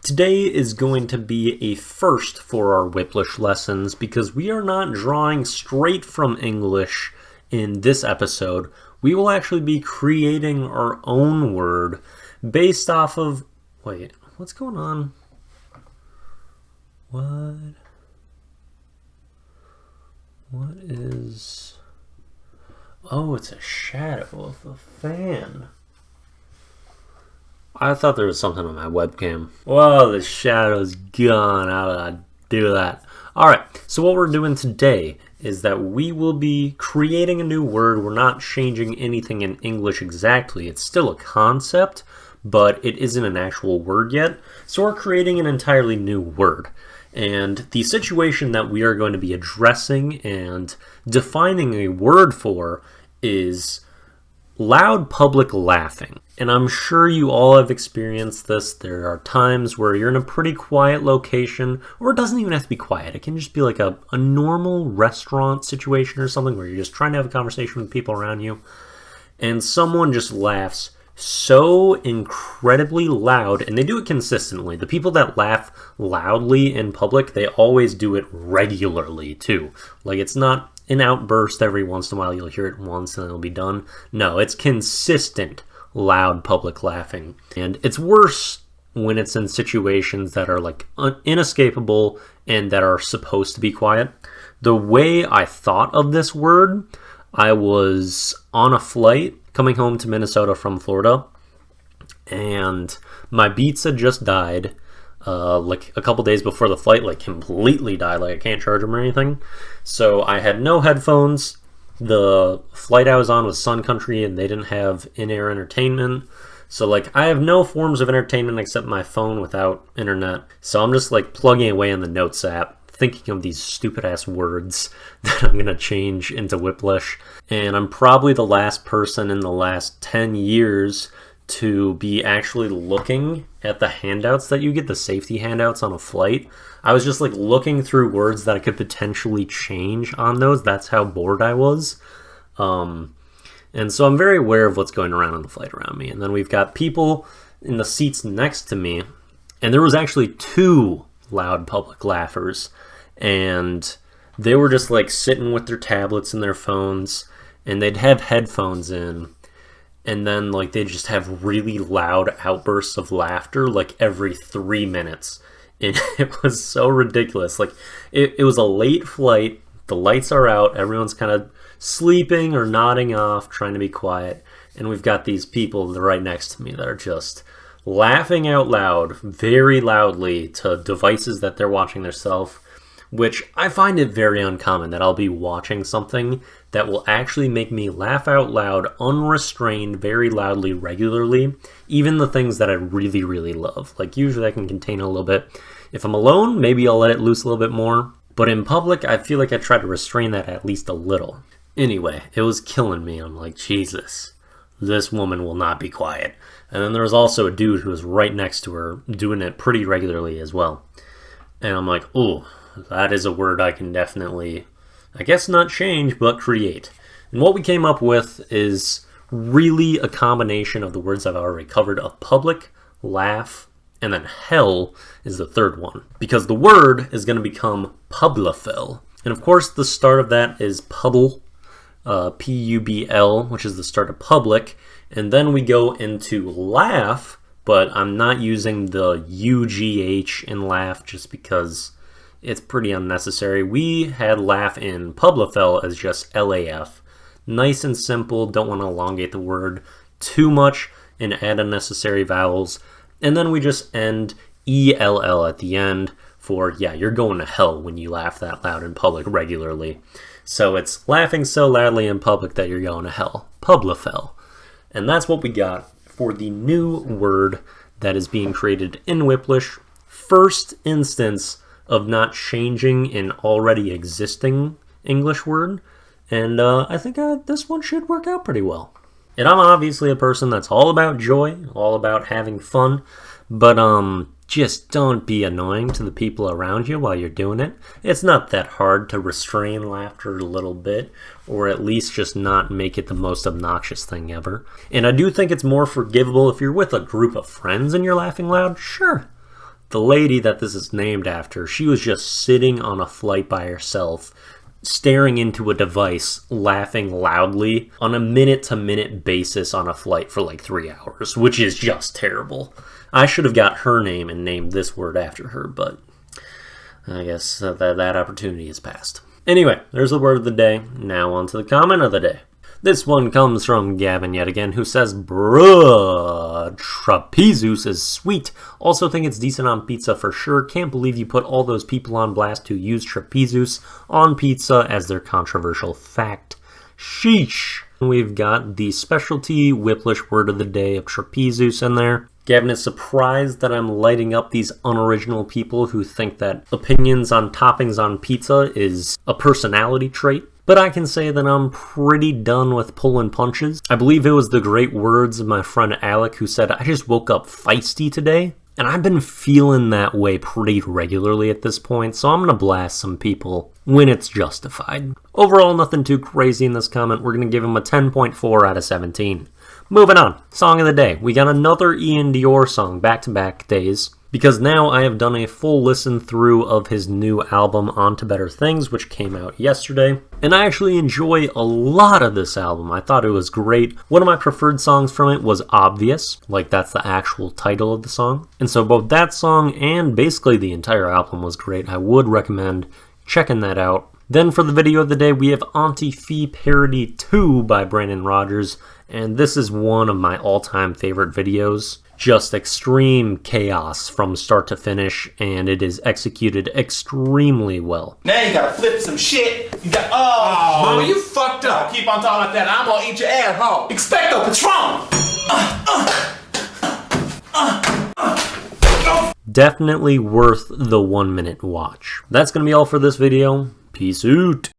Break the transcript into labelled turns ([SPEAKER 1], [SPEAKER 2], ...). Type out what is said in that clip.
[SPEAKER 1] Today is going to be a first for our Wiplish lessons because we are not drawing straight from English in this episode. We will actually be creating our own word based off of... Wait, what's going on? What is... Oh, it's a shadow of the fan. I thought there was something on my webcam. Whoa, the shadow's gone. How did I do that? Alright, so what we're doing today is that we will be creating a new word. We're not changing anything in English exactly. It's still a concept, but it isn't an actual word yet. So we're creating an entirely new word. And the situation that we are going to be addressing and defining a word for is loud public laughing. And I'm sure you all have experienced this. There are times where you're in a pretty quiet location, or it doesn't even have to be quiet. It can just be like a normal restaurant situation or something where you're just trying to have a conversation with people around you, and someone just laughs so incredibly loud, and they do it consistently. The people that laugh loudly in public, they always do it regularly too. Like, it's not an outburst every once in a while. You'll hear it once and it'll be done. No, it's consistent loud public laughing. And it's worse when it's in situations that are like inescapable and that are supposed to be quiet. The way I thought of this word, I was on a flight coming home to Minnesota from Florida, and my Beats had just died like a couple days before the flight, like completely died, like I can't charge them or anything. So I had no headphones. The flight I was on was Sun Country and they didn't have in-air entertainment. So like I have no forms of entertainment except my phone without internet. So I'm just like plugging away in the Notes app, thinking of these stupid ass words that I'm going to change into Wiplish. And I'm probably the last person in the last 10 years to be actually looking at the handouts that you get, the safety handouts on a flight. I was just like looking through words that I could potentially change on those. That's how bored I was. And so I'm very aware of what's going around on the flight around me. And then we've got people in the seats next to me, and there was actually two loud public laughers, and they were just like sitting with their tablets and their phones, and they'd have headphones in, and then like they just have really loud outbursts of laughter like every 3 minutes. And it was so ridiculous. Like it was a late flight, the lights are out, everyone's kind of sleeping or nodding off, trying to be quiet, and we've got these people right next to me that are just laughing out loud, very loudly, to devices that they're watching themselves, which I find it very uncommon that I'll be watching something that will actually make me laugh out loud, unrestrained, very loudly, regularly, even the things that I really, really love. Like, usually I can contain it a little bit. If I'm alone, maybe I'll let it loose a little bit more. But in public, I feel like I try to restrain that at least a little. Anyway, it was killing me. I'm like, Jesus, this woman will not be quiet. And then there was also a dude who was right next to her doing it pretty regularly as well. And I'm like, oh, that is a word I can definitely, I guess not change, but create. And what we came up with is really a combination of the words I've already covered of public, laugh, and then hell is the third one. Because the word is going to become Publafell. And of course the start of that is pubble, P-U-B-L, which is the start of public. And then we go into laugh, but I'm not using the U-G-H in laugh just because it's pretty unnecessary. We had laugh in Publafell as just L-A-F. Nice and simple, don't want to elongate the word too much and add unnecessary vowels. And then we just end E-L-L at the end for, yeah, you're going to hell when you laugh that loud in public regularly. So it's laughing so loudly in public that you're going to hell. Publafell. And that's what we got for the new word that is being created in Wiplish. First instance of not changing an already existing English word. And I think this one should work out pretty well. And I'm obviously a person that's all about joy, all about having fun, but just don't be annoying to the people around you while you're doing it. It's not that hard to restrain laughter a little bit, or at least just not make it the most obnoxious thing ever. And I do think it's more forgivable if you're with a group of friends and you're laughing loud, sure. the lady that this is named after, she was just sitting on a flight by herself, staring into a device, laughing loudly on a minute-to-minute basis on a flight for like 3 hours, which is just terrible. I should have got her name and named this word after her, but I guess that opportunity has passed. Anyway, there's the word of the day. Now on to the comment of the day. This one comes from Gavin yet again, who says, bruh, trapezus is sweet. Also think it's decent on pizza for sure. Can't believe you put all those people on blast who use trapezus on pizza as their controversial fact. Sheesh. We've got the specialty Wiplish word of the day of trapezus in there. Gavin is surprised that I'm lighting up these unoriginal people who think that opinions on toppings on pizza is a personality trait. But I can say that I'm pretty done with pulling punches. I believe it was the great words of my friend Alec who said, I just woke up feisty today. And I've been feeling that way pretty regularly at this point, so I'm going to blast some people when it's justified. Overall, nothing too crazy in this comment. We're going to give him a 10.4 out of 17. Moving on, song of the day. We got another Ian Dior song, back-to-back days. Because now I have done a full listen through of his new album, On to Better Things, which came out yesterday. And I actually enjoy a lot of this album. I thought it was great. One of my preferred songs from it was Obvious, like that's the actual title of the song. And so both that song and basically the entire album was great. I would recommend checking that out. Then for the video of the day, we have Auntie Fee Parody 2 by Brandon Rogers. And this is one of my all-time favorite videos. Just extreme chaos from start to finish, and it is executed extremely well.
[SPEAKER 2] Now you gotta flip some shit. You got Mama, you fucked up. Keep on talking like that. I'm gonna eat your ass, ho. Expecto Patron.
[SPEAKER 1] Definitely worth the 1 minute watch. That's gonna be all for this video. Peace out.